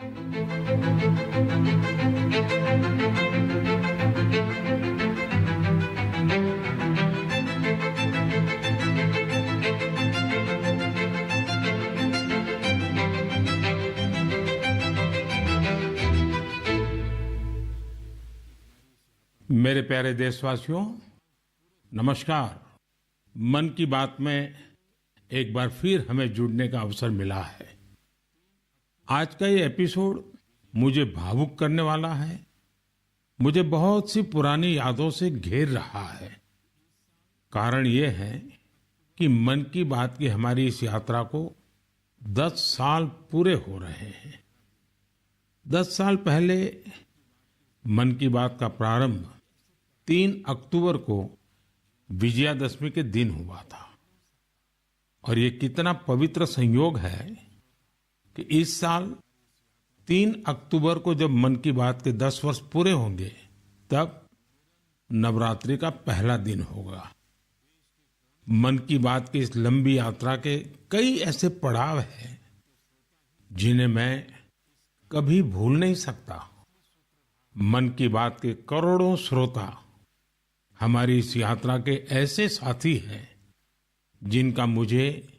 मेरे प्यारे देशवासियों, नमस्कार। मन की बात में एक बार फिर हमें जुड़ने का अवसर मिला है। आज का ये एपिसोड मुझे भावुक करने वाला है। मुझे बहुत सी पुरानी यादों से घेर रहा है। कारण ये है कि मन की बात की हमारी इस यात्रा को 10 साल पूरे हो रहे हैं। 10 साल पहले मन की बात का प्रारंभ 3 अक्टूबर को विजयादशमी के दिन हुआ था। और ये कितना पवित्र संयोग है कि इस साल 3 अक्टूबर को जब मन की बात के 10 वर्ष पूरे होंगे, तब नवरात्रि का पहला दिन होगा। मन की बात की इस लंबी यात्रा के कई ऐसे पड़ाव हैं जिन्हें मैं कभी भूल नहीं सकता। मन की बात के करोड़ों श्रोता हमारी इस यात्रा के ऐसे साथी हैं जिनका मुझे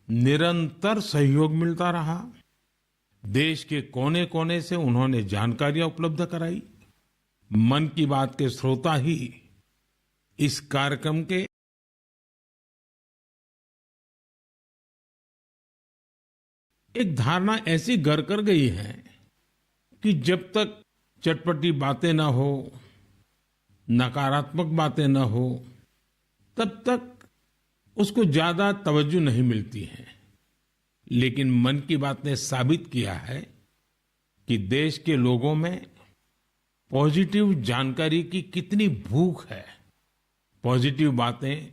निरंतर सहयोग मिलता रहा। देश के कोने कोने से उन्होंने जानकारियां उपलब्ध कराई। मन की बात के श्रोता ही इस कार्यक्रम के एक धारणा ऐसी घर कर गई है कि जब तक चटपटी बातें न हो, नकारात्मक बातें न हो, तब तक उसको ज्यादा तवज्जो नहीं मिलती है। लेकिन मन की बात ने साबित किया है कि देश के लोगों में पॉजिटिव जानकारी की कितनी भूख है। पॉजिटिव बातें,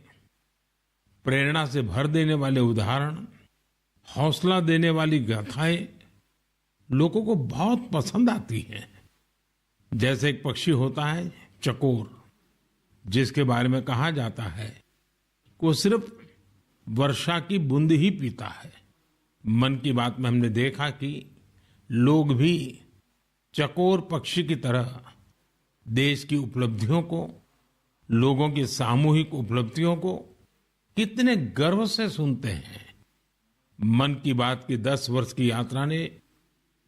प्रेरणा से भर देने वाले उदाहरण, हौसला देने वाली गाथाएं लोगों को बहुत पसंद आती हैं। जैसे एक पक्षी होता है चकोर, जिसके बारे में कहा जाता है कि वो सिर्फ वर्षा की बूंद ही पीता है। मन की बात में हमने देखा कि लोग भी चकोर पक्षी की तरह देश की उपलब्धियों को, लोगों की सामूहिक उपलब्धियों को कितने गर्व से सुनते हैं। मन की बात की 10 वर्ष की यात्रा ने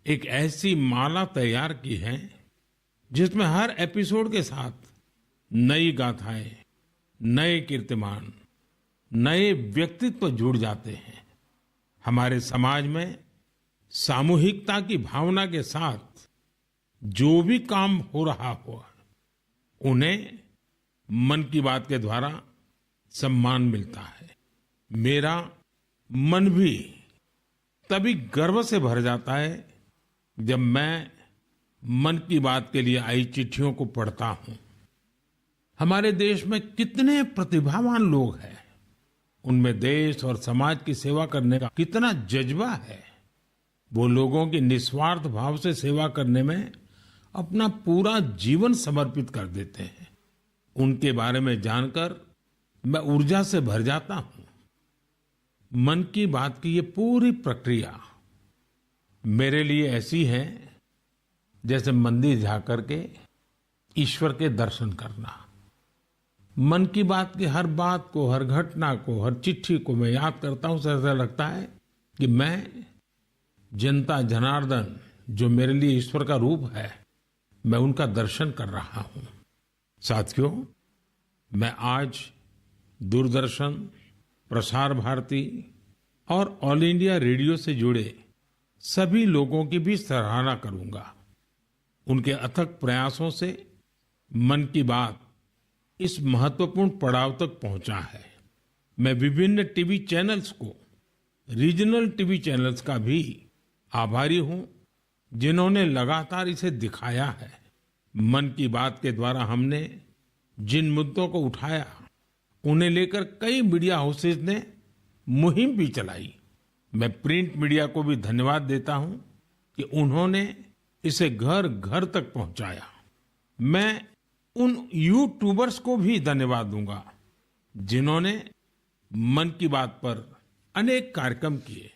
एक ऐसी माला तैयार की है जिसमें हर एपिसोड के साथ नई गाथाएं, नए कीर्तिमान, नए व्यक्तित्व जुड़ जाते हैं। हमारे समाज में सामूहिकता की भावना के साथ जो भी काम हो रहा हो, उन्हें मन की बात के द्वारा सम्मान मिलता है। मेरा मन भी तभी गर्व से भर जाता है जब मैं मन की बात के लिए आई चिट्ठियों को पढ़ता हूं। हमारे देश में कितने प्रतिभावान लोग हैं। उनमें देश और समाज की सेवा करने का कितना जज्बा है। वो लोगों की निस्वार्थ भाव से सेवा करने में अपना पूरा जीवन समर्पित कर देते हैं। उनके बारे में जानकर मैं ऊर्जा से भर जाता हूं। मन की बात की ये पूरी प्रक्रिया मेरे लिए ऐसी है जैसे मंदिर जाकर के ईश्वर के दर्शन करना। मन की बात की हर बात को, हर घटना को, हर चिट्ठी को मैं याद करता हूं, ऐसा लगता है कि मैं जनता जनार्दन, जो मेरे लिए ईश्वर का रूप है, मैं उनका दर्शन कर रहा हूं। साथियों, मैं आज दूरदर्शन, प्रसार भारती और ऑल इंडिया रेडियो से जुड़े सभी लोगों की भी सराहना करूंगा। उनके अथक प्रयासों से मन की बात इस महत्वपूर्ण पड़ाव तक पहुंचा है। मैं विभिन्न टीवी चैनल्स को, रीजनल टीवी चैनल्स का भी आभारी हूं, जिन्होंने लगातार इसे दिखाया है। मन की बात के द्वारा हमने जिन मुद्दों को उठाया, उन्हें लेकर कई मीडिया हाउसेज ने मुहिम भी चलाई। मैं प्रिंट मीडिया को भी धन्यवाद देता हूं कि उन्होंने इसे घर घर तक पहुंचाया। मैं उन यूट्यूबर्स को भी धन्यवाद दूंगा जिन्होंने मन की बात पर अनेक कार्यक्रम किए।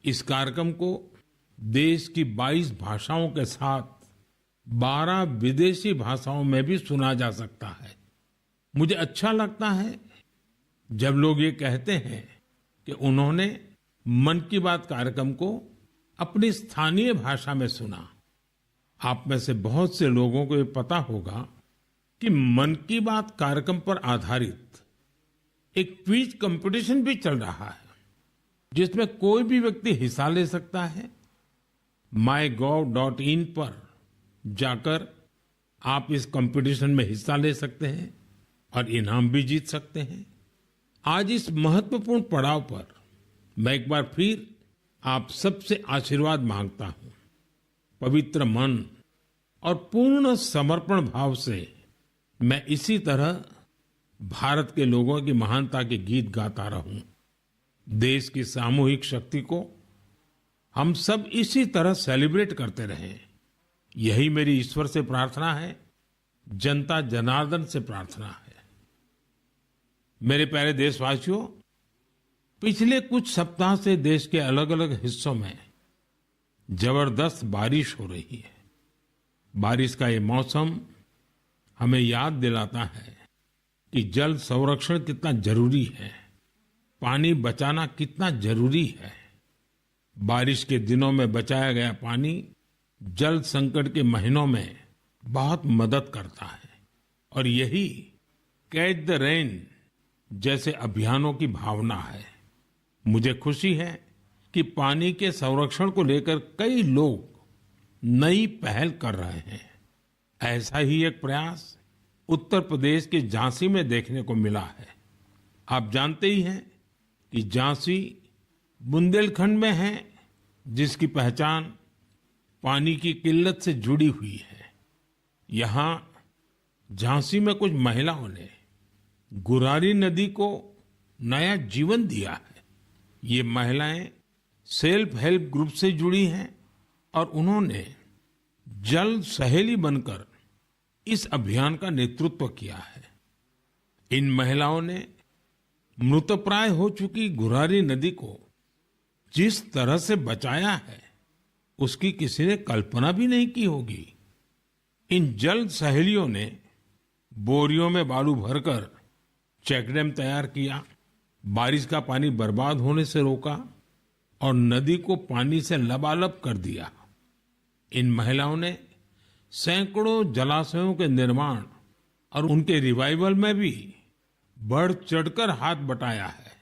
इस कार्यक्रम को देश की 22 भाषाओं के साथ 12 विदेशी भाषाओं में भी सुना जा सकता है। मुझे अच्छा लगता है जब लोग ये कहते हैं कि उन्होंने मन की बात कार्यक्रम को अपनी स्थानीय भाषा में सुना। आप में से बहुत से लोगों को ये पता होगा कि मन की बात कार्यक्रम पर आधारित एक क्विज कंपटीशन भी चल रहा है, जिसमें कोई भी व्यक्ति हिस्सा ले सकता है। mygov.in पर जाकर आप इस कंपटीशन में हिस्सा ले सकते हैं और इनाम भी जीत सकते हैं। आज इस महत्वपूर्ण पड़ाव पर मैं एक बार फिर आप सबसे आशीर्वाद मांगता हूं। पवित्र मन और पूर्ण समर्पण भाव से मैं इसी तरह भारत के लोगों की महानता के गीत गाता रहूं। देश की सामूहिक शक्ति को हम सब इसी तरह सेलिब्रेट करते रहें, यही मेरी ईश्वर से प्रार्थना है, जनता जनार्दन से प्रार्थना है। मेरे प्यारे देशवासियों, पिछले कुछ सप्ताह से देश के अलग अलग हिस्सों में जबरदस्त बारिश हो रही है। बारिश का ये मौसम हमें याद दिलाता है कि जल संरक्षण कितना जरूरी है, पानी बचाना कितना जरूरी है। बारिश के दिनों में बचाया गया पानी जल संकट के महीनों में बहुत मदद करता है और यही कैच द रेन जैसे अभियानों की भावना है। मुझे खुशी है कि पानी के संरक्षण को लेकर कई लोग नई पहल कर रहे हैं। ऐसा ही एक प्रयास उत्तर प्रदेश के झांसी में देखने को मिला है। आप जानते ही हैं कि झांसी बुंदेलखंड में है, जिसकी पहचान पानी की किल्लत से जुड़ी हुई है। यहाँ झांसी में कुछ महिलाओं ने गुरारी नदी को नया जीवन दिया है। ये महिलाएं सेल्फ हेल्प ग्रुप से जुड़ी हैं और उन्होंने जल सहेली बनकर इस अभियान का नेतृत्व किया है। इन महिलाओं ने मृतप्राय हो चुकी गुरारी नदी को जिस तरह से बचाया है, उसकी किसी ने कल्पना भी नहीं की होगी। इन जल सहेलियों ने बोरियों में बालू भरकर चेकडैम तैयार किया, बारिश का पानी बर्बाद होने से रोका और नदी को पानी से लबालब कर दिया। इन महिलाओं ने सैकड़ों जलाशयों के निर्माण और उनके रिवाइवल में भी बढ़ चढ़कर हाथ बटाया है।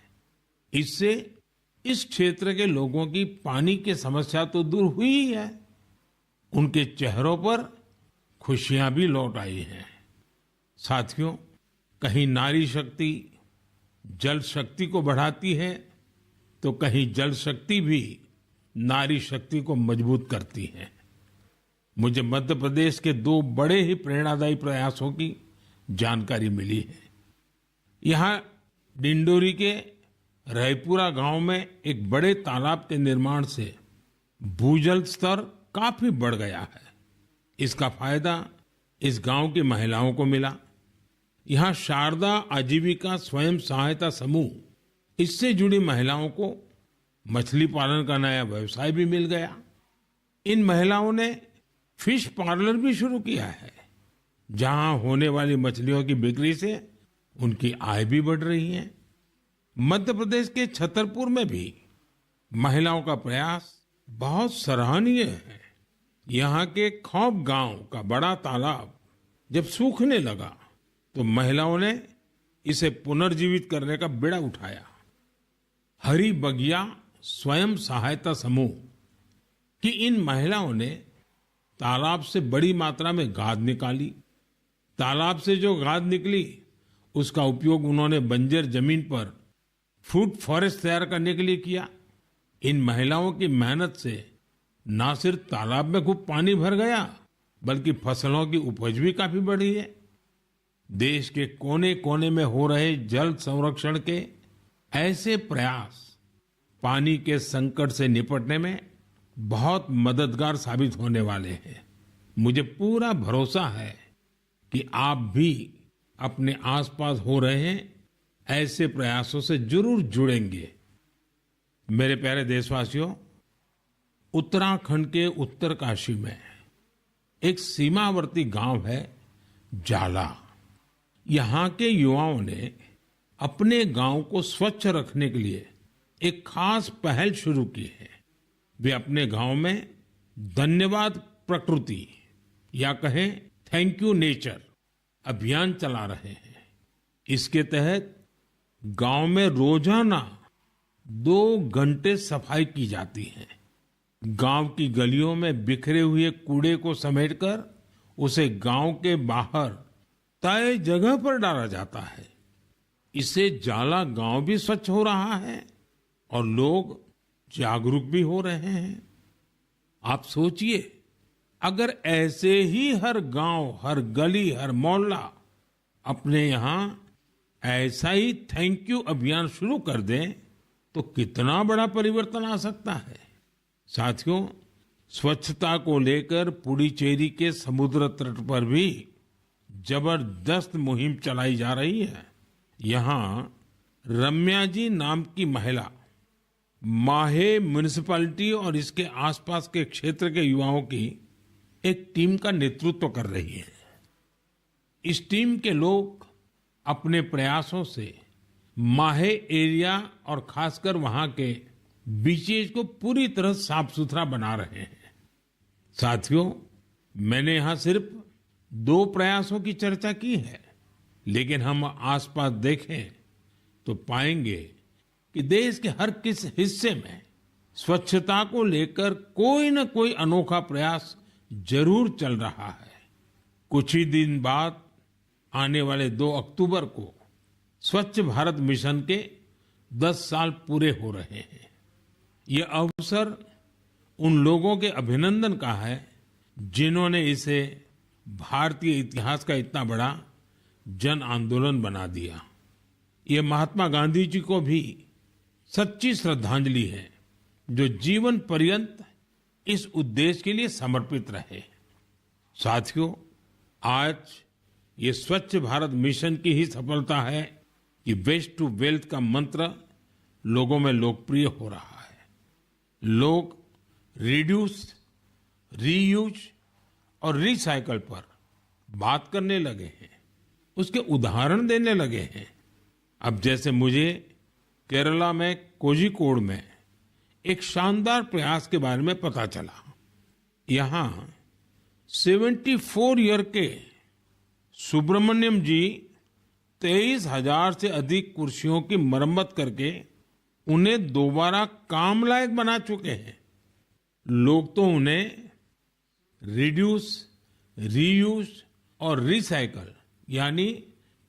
इससे इस क्षेत्र के लोगों की पानी की समस्या तो दूर हुई ही है, उनके चेहरों पर खुशियां भी लौट आई हैं। साथियों, कहीं नारी शक्ति जल शक्ति को बढ़ाती है तो कहीं जल शक्ति भी नारी शक्ति को मजबूत करती है। मुझे मध्य प्रदेश के 2 बड़े ही प्रेरणादायी प्रयासों की जानकारी मिली है। यहाँ डिंडोरी के रायपुरा गांव में एक बड़े तालाब के निर्माण से भूजल स्तर काफी बढ़ गया है। इसका फायदा इस गांव की महिलाओं को मिला। यहाँ शारदा आजीविका स्वयं सहायता समूह, इससे जुड़ी महिलाओं को मछली पालन का नया व्यवसाय भी मिल गया। इन महिलाओं ने फिश पार्लर भी शुरू किया है, जहां होने वाली मछलियों की बिक्री से उनकी आय भी बढ़ रही है। मध्य प्रदेश के छतरपुर में भी महिलाओं का प्रयास बहुत सराहनीय है। यहाँ के खौब गांव का बड़ा तालाब जब सूखने लगा तो महिलाओं ने इसे पुनर्जीवित करने का बीड़ा उठाया। हरी बगिया स्वयं सहायता समूह की इन महिलाओं ने तालाब से बड़ी मात्रा में गाद निकाली। तालाब से जो गाद निकली उसका उपयोग उन्होंने बंजर जमीन पर फूड फॉरेस्ट तैयार करने के लिए किया। इन महिलाओं की मेहनत से न सिर्फ तालाब में खूब पानी भर गया, बल्कि फसलों की उपज भी काफी बढ़ी है। देश के कोने कोने में हो रहे जल संरक्षण के ऐसे प्रयास पानी के संकट से निपटने में बहुत मददगार साबित होने वाले हैं। मुझे पूरा भरोसा है कि आप भी अपने आसपास हो रहे ऐसे प्रयासों से जरूर जुड़ेंगे। मेरे प्यारे देशवासियों, उत्तराखंड के उत्तरकाशी में एक सीमावर्ती गांव है जाला। यहाँ के युवाओं ने अपने गांव को स्वच्छ रखने के लिए एक खास पहल शुरू की है। वे अपने गांव में धन्यवाद प्रकृति या कहें थैंक यू नेचर अभियान चला रहे हैं। इसके तहत गांव में रोजाना 2 घंटे सफाई की जाती है। गांव की गलियों में बिखरे हुए कूड़े को समेटकर उसे गांव के बाहर तय जगह पर डाला जाता है। इससे जाला गांव भी स्वच्छ हो रहा है और लोग जागरूक भी हो रहे हैं। आप सोचिए, अगर ऐसे ही हर गांव, हर गली, हर मोहल्ला अपने यहाँ ऐसा ही थैंक यू अभियान शुरू कर दें तो कितना बड़ा परिवर्तन आ सकता है। साथियों, स्वच्छता को लेकर पुडुचेरी के समुद्र तट पर भी जबरदस्त मुहिम चलाई जा रही है। यहाँ रम्या जी नाम की महिला माहे म्युनिसिपैलिटी और इसके आसपास के क्षेत्र के युवाओं की एक टीम का नेतृत्व कर रही है। इस टीम के लोग अपने प्रयासों से माहे एरिया और खासकर वहां के बीचेज को पूरी तरह साफ सुथरा बना रहे हैं। साथियों, मैंने यहां सिर्फ 2 प्रयासों की चर्चा की है, लेकिन हम आसपास देखें तो पाएंगे कि देश के हर किस हिस्से में स्वच्छता को लेकर कोई न कोई अनोखा प्रयास जरूर चल रहा है। कुछ ही दिन बाद आने वाले 2 अक्टूबर को स्वच्छ भारत मिशन के 10 साल पूरे हो रहे हैं। ये अवसर उन लोगों के अभिनंदन का है जिन्होंने इसे भारतीय इतिहास का इतना बड़ा जन आंदोलन बना दिया। ये महात्मा गांधी जी को भी सच्ची श्रद्धांजलि है, जो जीवन पर्यंत इस उद्देश्य के लिए समर्पित रहे। साथियों, आज ये स्वच्छ भारत मिशन की ही सफलता है कि वेस्ट टू वेल्थ का मंत्र लोगों में लोकप्रिय हो रहा है। लोग रिड्यूस, रीयूज और रिसाइकल पर बात करने लगे हैं, उसके उदाहरण देने लगे हैं। अब जैसे मुझे केरला में कोझिकोड में एक शानदार प्रयास के बारे में पता चला। यहाँ 74 ईयर के सुब्रमण्यम जी 23,000 से अधिक कुर्सियों की मरम्मत करके उन्हें दोबारा काम लायक बना चुके हैं। लोग तो उन्हें रिड्यूस, रीयूज और रिसाइकल यानी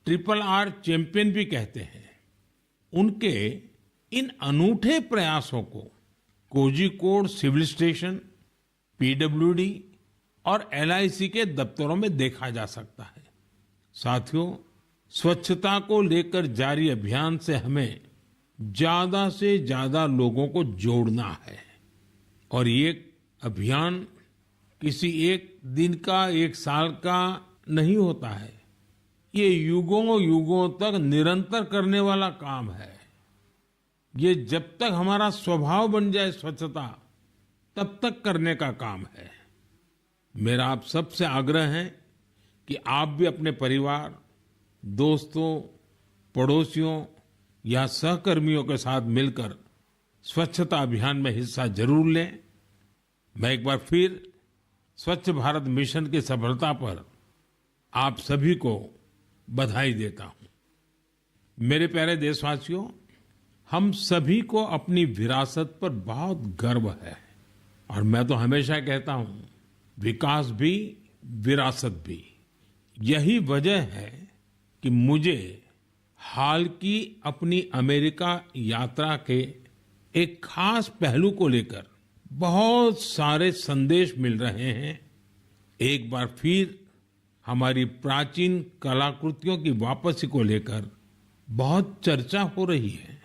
RRR चैंपियन भी कहते हैं। उनके इन अनूठे प्रयासों को कोझिकोड सिविल स्टेशन, PWD और LIC के दफ्तरों में देखा जा सकता है। साथियों, स्वच्छता को लेकर जारी अभियान से हमें ज्यादा से ज्यादा लोगों को जोड़ना है और ये अभियान किसी एक दिन का, एक साल का नहीं होता है। ये युगों युगों तक निरंतर करने वाला काम है। ये जब तक हमारा स्वभाव बन जाए स्वच्छता, तब तक करने का काम है। मेरा आप सबसे आग्रह है कि आप भी अपने परिवार, दोस्तों, पड़ोसियों या सहकर्मियों के साथ मिलकर स्वच्छता अभियान में हिस्सा जरूर लें। मैं एक बार फिर स्वच्छ भारत मिशन की सफलता पर आप सभी को बधाई देता हूं। मेरे प्यारे देशवासियों, हम सभी को अपनी विरासत पर बहुत गर्व है और मैं तो हमेशा कहता हूं, विकास भी, विरासत भी। यही वजह है कि मुझे हाल की अपनी अमेरिका यात्रा के एक खास पहलू को लेकर बहुत सारे संदेश मिल रहे हैं। एक बार फिर हमारी प्राचीन कलाकृतियों की वापसी को लेकर बहुत चर्चा हो रही है।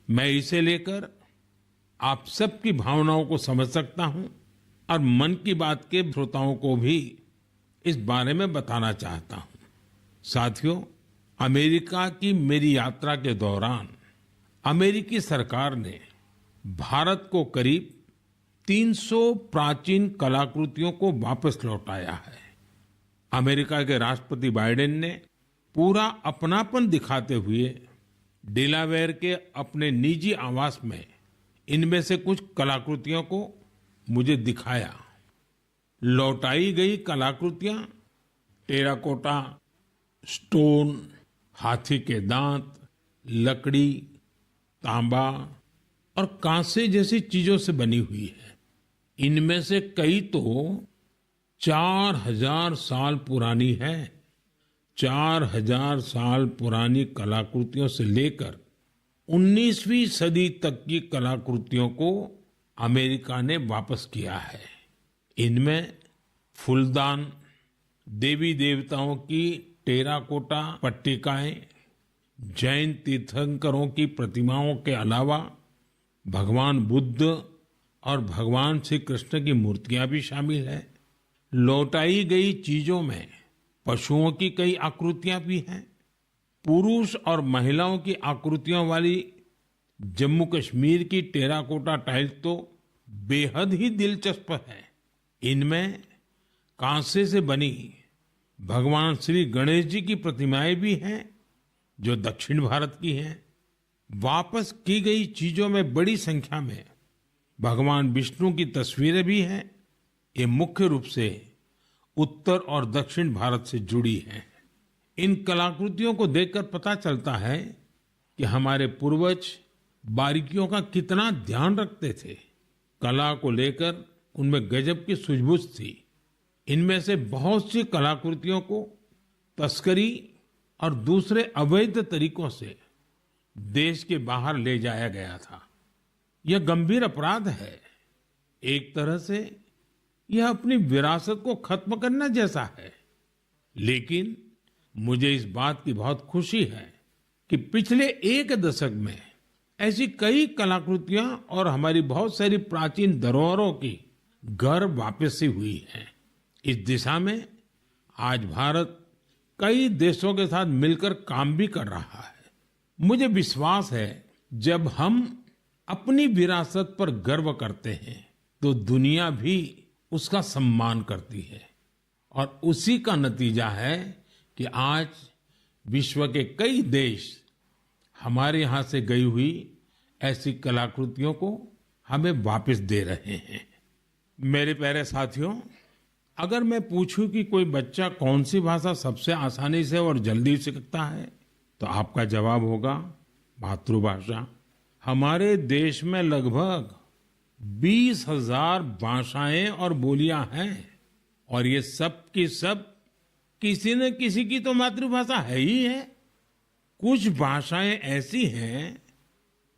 मैं इसे लेकर आप सबकी भावनाओं को समझ सकता हूं और मन की बात के श्रोताओं को भी इस बारे में बताना चाहता हूं। साथियों, अमेरिका की मेरी यात्रा के दौरान अमेरिकी सरकार ने भारत को करीब 300 प्राचीन कलाकृतियों को वापस लौटाया है। अमेरिका के राष्ट्रपति बाइडेन ने पूरा अपनापन दिखाते हुए डेलावेयर के अपने निजी आवास में इनमें से कुछ कलाकृतियों को मुझे दिखाया। लौटाई गई कलाकृतियां टेराकोटा, स्टोन, हाथी के दांत, लकड़ी, तांबा और कांसे जैसी चीजों से बनी हुई है। इनमें से कई तो 4000 साल पुरानी है। 4000 साल पुरानी कलाकृतियों से लेकर 19वीं सदी तक की कलाकृतियों को अमेरिका ने वापस किया है। इनमें फूलदान, देवी देवताओं की टेराकोटा पट्टिकाएं, जैन तीर्थंकरों की प्रतिमाओं के अलावा भगवान बुद्ध और भगवान श्री कृष्ण की मूर्तियां भी शामिल है। लौटाई गई चीजों में पशुओं की कई आकृतियां भी हैं। पुरुष और महिलाओं की आकृतियों वाली जम्मू कश्मीर की टेराकोटा टाइल्स तो बेहद ही दिलचस्प है। इनमें कांसे से बनी भगवान श्री गणेश जी की प्रतिमाएं भी हैं, जो दक्षिण भारत की हैं। वापस की गई चीजों में बड़ी संख्या में भगवान विष्णु की तस्वीरें भी हैं। ये मुख्य रूप से उत्तर और दक्षिण भारत से जुड़ी हैं। इन कलाकृतियों को देखकर पता चलता है कि हमारे पूर्वज बारीकियों का कितना ध्यान रखते थे। कला को लेकर उनमें गजब की सूझबूझ थी। इनमें से बहुत सी कलाकृतियों को तस्करी और दूसरे अवैध तरीकों से देश के बाहर ले जाया गया था। यह गंभीर अपराध है। एक तरह से यह अपनी विरासत को खत्म करना जैसा है। लेकिन मुझे इस बात की बहुत खुशी है कि पिछले एक दशक में ऐसी कई कलाकृतियां और हमारी बहुत सारी प्राचीन धरोहरों की घर वापसी हुई है। इस दिशा में आज भारत कई देशों के साथ मिलकर काम भी कर रहा है। मुझे विश्वास है जब हम अपनी विरासत पर गर्व करते हैं तो दुनिया भी उसका सम्मान करती है। और उसी का नतीजा है कि आज विश्व के कई देश हमारे यहां से गई हुई ऐसी कलाकृतियों को हमें वापस दे रहे हैं। मेरे प्यारे साथियों, अगर मैं पूछूं कि कोई बच्चा कौन सी भाषा सबसे आसानी से और जल्दी सीखता है, तो आपका जवाब होगा मातृभाषा। हमारे देश में लगभग 20,000 भाषाएं और बोलियां हैं और ये सब की सब किसी न किसी की तो मातृभाषा है ही है। कुछ भाषाएं ऐसी हैं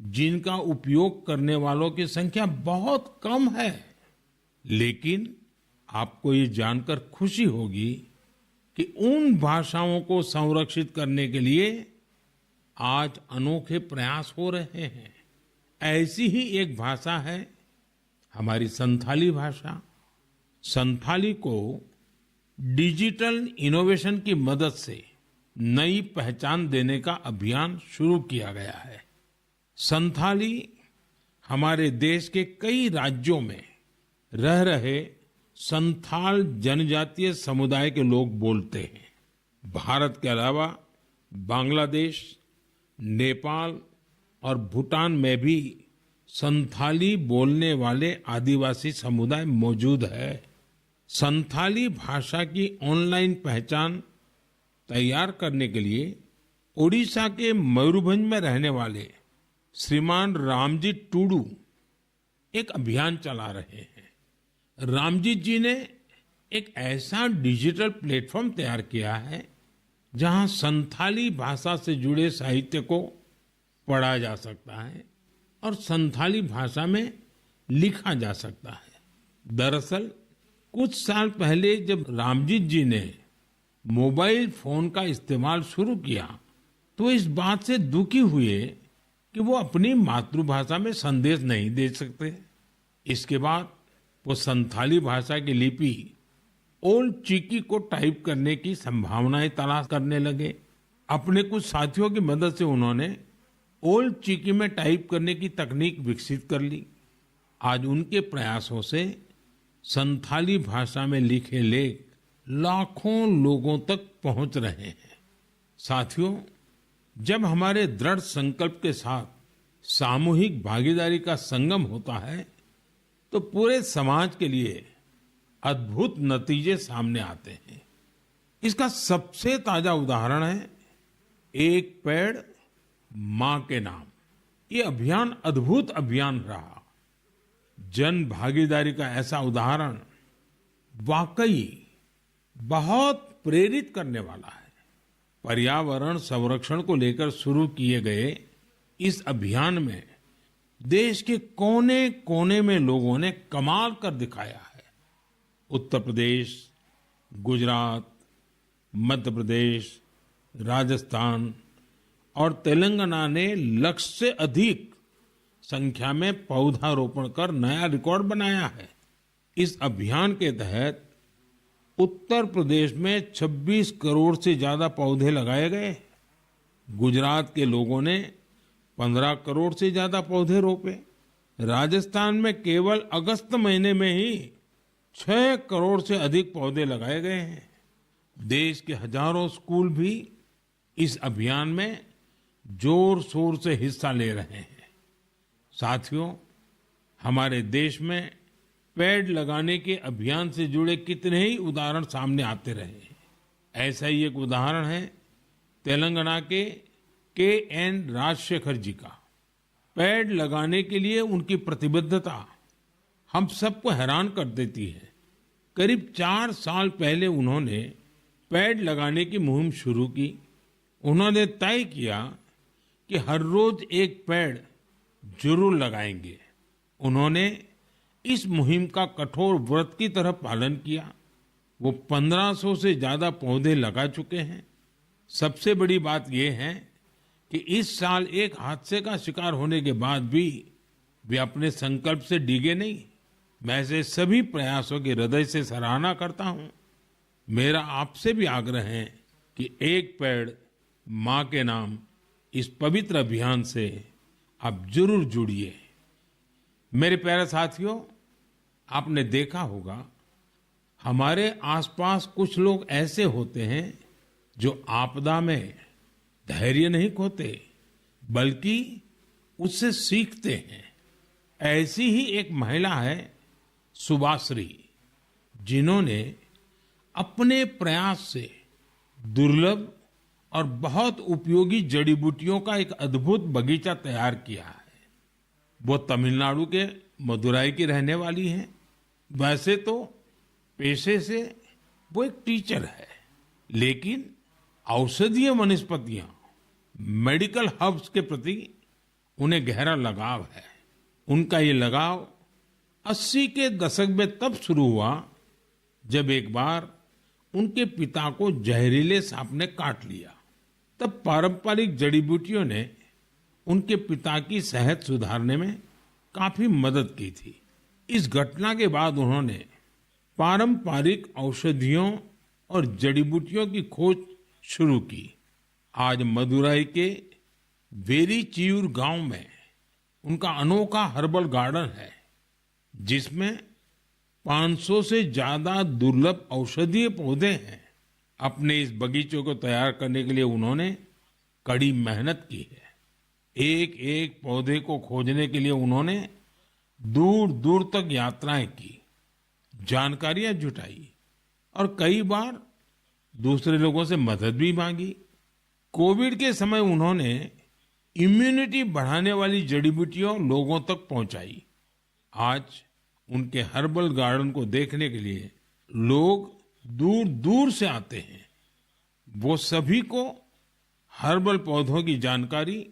जिनका उपयोग करने वालों की संख्या बहुत कम है। लेकिन आपको ये जानकर खुशी होगी कि उन भाषाओं को संरक्षित करने के लिए आज अनोखे प्रयास हो रहे हैं। ऐसी ही एक भाषा है हमारी संथाली भाषा। संथाली को डिजिटल इनोवेशन की मदद से नई पहचान देने का अभियान शुरू किया गया है। संथाली हमारे देश के कई राज्यों में रह रहे संथाल जनजातीय समुदाय के लोग बोलते हैं। भारत के अलावा बांग्लादेश, नेपाल और भूटान में भी संथाली बोलने वाले आदिवासी समुदाय मौजूद है। संथाली भाषा की ऑनलाइन पहचान तैयार करने के लिए ओडिशा के मयूरभंज में रहने वाले श्रीमान रामजी टूडू एक अभियान चला रहे हैं। रामजीत जी ने एक ऐसा डिजिटल प्लेटफॉर्म तैयार किया है जहां संथाली भाषा से जुड़े साहित्य को पढ़ा जा सकता है और संथाली भाषा में लिखा जा सकता है। दरअसल कुछ साल पहले जब रामजीत जी ने मोबाइल फोन का इस्तेमाल शुरू किया तो इस बात से दुखी हुए कि वो अपनी मातृभाषा में संदेश नहीं दे सकते। इसके बाद वो संथाली भाषा की लिपि ओल्ड चिकी को टाइप करने की संभावनाएं तलाश करने लगे। अपने कुछ साथियों की मदद से उन्होंने ओल्ड चिकी में टाइप करने की तकनीक विकसित कर ली। आज उनके प्रयासों से संथाली भाषा में लिखे लेख लाखों लोगों तक पहुंच रहे हैं। साथियों, जब हमारे दृढ़ संकल्प के साथ सामूहिक भागीदारी का संगम होता है तो पूरे समाज के लिए अद्भुत नतीजे सामने आते हैं। इसका सबसे ताजा उदाहरण है एक पेड़ मां के नाम। ये अभियान अद्भुत अभियान रहा। जन भागीदारी का ऐसा उदाहरण वाकई बहुत प्रेरित करने वाला है। पर्यावरण संरक्षण को लेकर शुरू किए गए इस अभियान में देश के कोने कोने में लोगों ने कमाल कर दिखाया है। उत्तर प्रदेश, गुजरात, मध्य प्रदेश, राजस्थान और तेलंगाना ने लक्ष्य से अधिक संख्या में पौधारोपण कर नया रिकॉर्ड बनाया है। इस अभियान के तहत उत्तर प्रदेश में 26 करोड़ से ज्यादा पौधे लगाए गए। गुजरात के लोगों ने 15 करोड़ से ज्यादा पौधे रोपे। राजस्थान में केवल अगस्त महीने में ही 6 करोड़ से अधिक पौधे लगाए गए हैं। देश के हजारों स्कूल भी इस अभियान में जोर शोर से हिस्सा ले रहे हैं। साथियों, हमारे देश में पेड़ लगाने के अभियान से जुड़े कितने ही उदाहरण सामने आते रहे हैं। ऐसा ही एक उदाहरण है तेलंगाना के एन राजशेखर जी का। पेड़ लगाने के लिए उनकी प्रतिबद्धता हम सबको हैरान कर देती है। करीब 4 साल पहले उन्होंने पेड़ लगाने की मुहिम शुरू की। उन्होंने तय किया कि हर रोज एक पेड़ जरूर लगाएंगे। उन्होंने इस मुहिम का कठोर व्रत की तरह पालन किया। वो 1500 से ज्यादा पौधे लगा चुके हैं। सबसे बड़ी बात यह है कि इस साल एक हादसे का शिकार होने के बाद भी वे अपने संकल्प से डिगे नहीं। मैं ऐसे सभी प्रयासों की हृदय से सराहना करता हूं। मेरा आपसे भी आग्रह है कि एक पेड़ मां के नाम इस पवित्र अभियान से आप जरूर जुड़िए। मेरे प्यारे साथियों, आपने देखा होगा हमारे आसपास कुछ लोग ऐसे होते हैं जो आपदा में धैर्य नहीं खोते बल्कि उससे सीखते हैं। ऐसी ही एक महिला है सुभाश्री, जिन्होंने अपने प्रयास से दुर्लभ और बहुत उपयोगी जड़ी बूटियों का एक अद्भुत बगीचा तैयार किया है। वो तमिलनाडु के मदुराई की रहने वाली हैं। वैसे तो पेशे से वो एक टीचर है, लेकिन औषधीय वनस्पतियां, मेडिकल हर्ब्स के प्रति उन्हें गहरा लगाव है। उनका ये लगाव 80 के दशक में तब शुरू हुआ जब एक बार उनके पिता को जहरीले सांप ने काट लिया। तब पारंपरिक जड़ी बूटियों ने उनके पिता की सेहत सुधारने में काफी मदद की थी। इस घटना के बाद उन्होंने पारंपरिक औषधियों और जड़ी बूटियों की खोज शुरू की। आज मदुराई के वेरीचियूर गांव में उनका अनोखा हर्बल गार्डन है, जिसमें 500 से ज्यादा दुर्लभ औषधीय पौधे हैं। अपने इस बगीचे को तैयार करने के लिए उन्होंने कड़ी मेहनत की है। एक एक पौधे को खोजने के लिए उन्होंने दूर दूर तक यात्राएं की, जानकारियां जुटाई और कई बार दूसरे लोगों से मदद भी मांगी। कोविड के समय उन्होंने इम्यूनिटी बढ़ाने वाली जड़ी बूटियां लोगों तक पहुंचाई। आज उनके हर्बल गार्डन को देखने के लिए लोग दूर दूर से आते हैं। वो सभी को हर्बल पौधों की जानकारी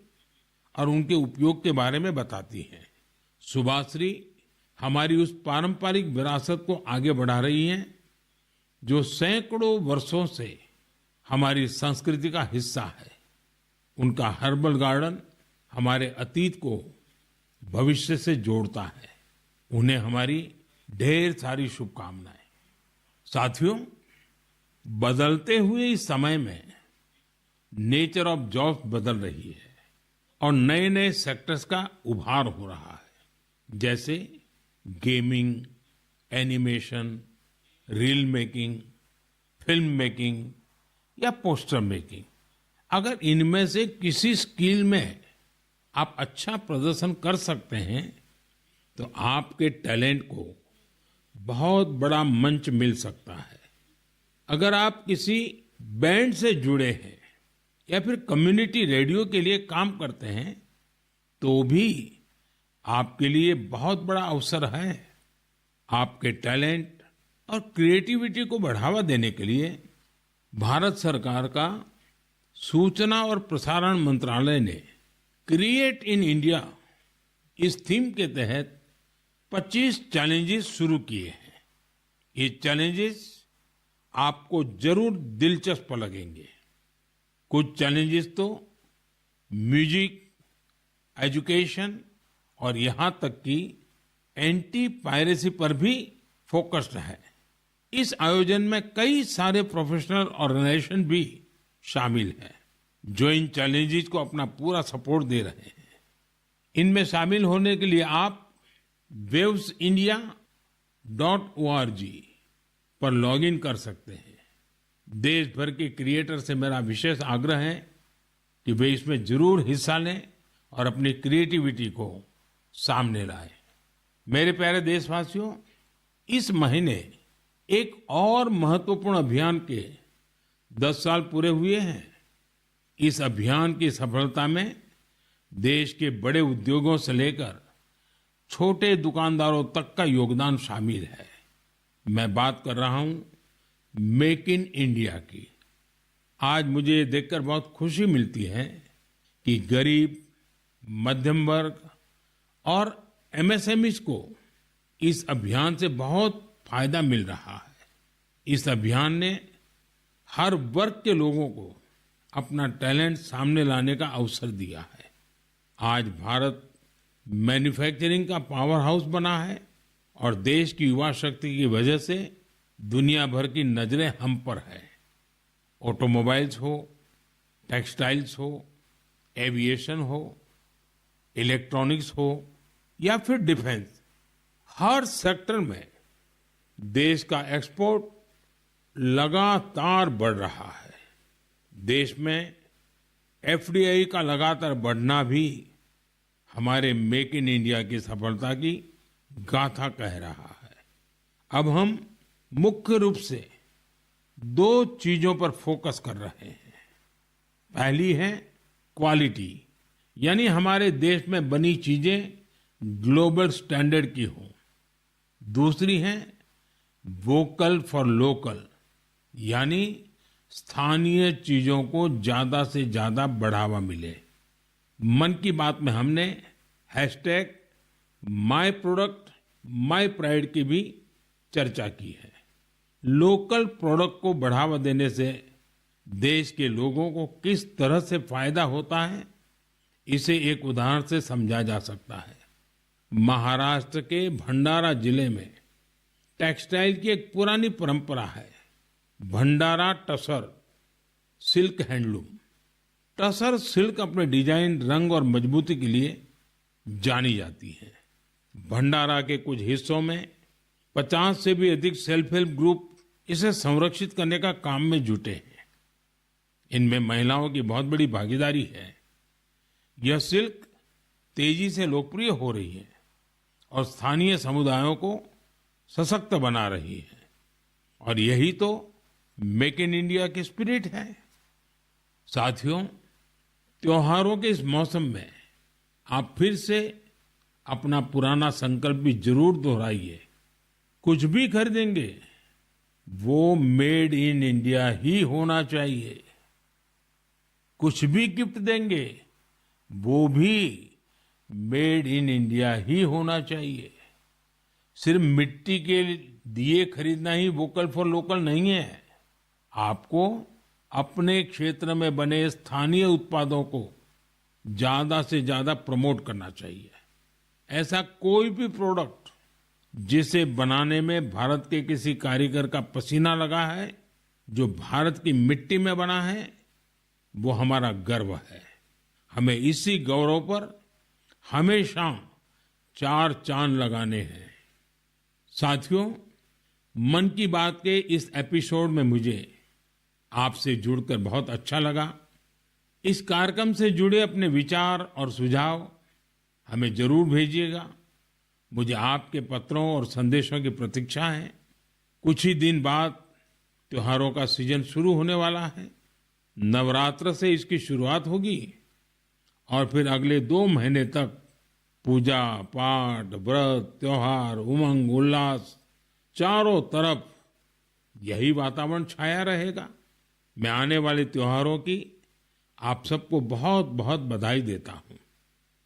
और उनके उपयोग के बारे में बताती हैं। सुभाश्री हमारी उस पारंपरिक विरासत को आगे बढ़ा रही हैं जो सैकड़ों वर्षों से हमारी संस्कृति का हिस्सा है। उनका हर्बल गार्डन हमारे अतीत को भविष्य से जोड़ता है। उन्हें हमारी ढेर सारी शुभकामनाएं। साथियों, बदलते हुए इस समय में नेचर ऑफ जॉब्स बदल रही है और नए नए सेक्टर्स का उभार हो रहा है। जैसे gaming, animation, reel making, film making या पोस्टर मेकिंग, अगर इनमें से किसी स्किल में आप अच्छा प्रदर्शन कर सकते हैं तो आपके टैलेंट को बहुत बड़ा मंच मिल सकता है। अगर आप किसी बैंड से जुड़े हैं या फिर कम्युनिटी रेडियो के लिए काम करते हैं तो भी आपके लिए बहुत बड़ा अवसर है। आपके टैलेंट और क्रिएटिविटी को बढ़ावा देने के लिए भारत सरकार का सूचना और प्रसारण मंत्रालय ने क्रिएट इन इंडिया इस थीम के तहत 25 चैलेंजेस शुरू किए हैं। ये चैलेंजेस आपको जरूर दिलचस्प लगेंगे। कुछ चैलेंजेस तो म्यूजिक, एजुकेशन और यहां तक कि एंटी पायरेसी पर भी फोकस्ड है। इस आयोजन में कई सारे प्रोफेशनल ऑर्गेनाइजेशन भी शामिल हैं जो इन चैलेंजेस को अपना पूरा सपोर्ट दे रहे हैं। इनमें शामिल होने के लिए आप wavesindia.org पर लॉगिन कर सकते हैं। देश भर के क्रिएटर से मेरा विशेष आग्रह है कि वे इसमें जरूर हिस्सा लें और अपनी क्रिएटिविटी को सामने लाएं। मेरे प्यारे देशवासियों, इस महीने एक और महत्वपूर्ण अभियान के 10 साल पूरे हुए हैं। इस अभियान की सफलता में देश के बड़े उद्योगों से लेकर छोटे दुकानदारों तक का योगदान शामिल है। मैं बात कर रहा हूं मेक इन इंडिया की। आज मुझे ये देखकर बहुत खुशी मिलती है कि गरीब, मध्यम वर्ग और एमएसएमईज को इस अभियान से बहुत फायदा मिल रहा है। इस अभियान ने हर वर्ग के लोगों को अपना टैलेंट सामने लाने का अवसर दिया है। आज भारत मैन्युफैक्चरिंग का पावर हाउस बना है और देश की युवा शक्ति की वजह से दुनिया भर की नजरें हम पर है। ऑटोमोबाइल्स हो, टेक्सटाइल्स हो, एविएशन हो, इलेक्ट्रॉनिक्स हो या फिर डिफेंस, हर सेक्टर में देश का एक्सपोर्ट लगातार बढ़ रहा है। देश में एफडीआई का लगातार बढ़ना भी हमारे मेक इन इंडिया की सफलता की गाथा कह रहा है। अब हम मुख्य रूप से 2 चीजों पर फोकस कर रहे हैं। पहली है क्वालिटी, यानी हमारे देश में बनी चीजें ग्लोबल स्टैंडर्ड की हो। दूसरी है वोकल फॉर लोकल, यानी स्थानीय चीजों को ज्यादा से ज्यादा बढ़ावा मिले। मन की बात में हमने hashtag my product my pride की भी चर्चा की है। लोकल प्रोडक्ट को बढ़ावा देने से देश के लोगों को किस तरह से फायदा होता है, इसे एक उदाहरण से समझा जा सकता है। महाराष्ट्र के भंडारा जिले में टेक्सटाइल की एक पुरानी परंपरा है, Bhandara tussar silk handloom. Tussar silk अपने डिजाइन, रंग और मजबूती के लिए जानी जाती है। भंडारा के कुछ हिस्सों में 50 से भी अधिक सेल्फ हेल्प ग्रुप इसे संरक्षित करने का काम में जुटे हैं। इनमें महिलाओं की बहुत बड़ी भागीदारी है। यह सिल्क तेजी से लोकप्रिय हो रही है और स्थानीय समुदायों को सशक्त बना रही है। और यही तो मेक इन इंडिया की स्पिरिट है। साथियों, त्योहारों के इस मौसम में आप फिर से अपना पुराना संकल्प भी जरूर दोहराइए। कुछ भी खरीदेंगे वो मेड इन इंडिया ही होना चाहिए। कुछ भी गिफ्ट देंगे वो भी मेड इन इंडिया ही होना चाहिए। सिर्फ मिट्टी के दिए खरीदना ही वोकल फॉर लोकल नहीं है। आपको अपने क्षेत्र में बने स्थानीय उत्पादों को ज्यादा से ज्यादा प्रमोट करना चाहिए। ऐसा कोई भी प्रोडक्ट जिसे बनाने में भारत के किसी कारीगर का पसीना लगा है, जो भारत की मिट्टी में बना है, वो हमारा गर्व है। हमें इसी गौरव पर हमेशा 4 चांद लगाने हैं। साथियों, मन की बात के इस एपिसोड में मुझे आपसे जुड़कर बहुत अच्छा लगा। इस कार्यक्रम से जुड़े अपने विचार और सुझाव हमें जरूर भेजिएगा। मुझे आपके पत्रों और संदेशों की प्रतीक्षा है। कुछ ही दिन बाद त्योहारों का सीजन शुरू होने वाला है। नवरात्र से इसकी शुरुआत होगी और फिर अगले 2 महीने तक पूजा पाठ, व्रत, त्योहार, उमंग उल्लास, चारों तरफ यही वातावरण छाया रहेगा। मैं आने वाले त्योहारों की आप सबको बहुत बहुत बधाई देता हूं।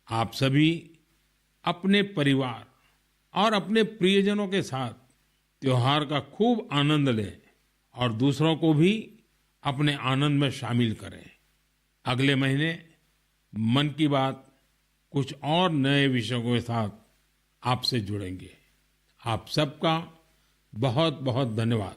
आप सभी अपने परिवार और अपने प्रियजनों के साथ त्योहार का खूब आनंद लें और दूसरों को भी अपने आनंद में शामिल करें। अगले महीने मन की बात कुछ और नए विषयों के साथ आपसे जुड़ेंगे। आप सबका बहुत बहुत धन्यवाद।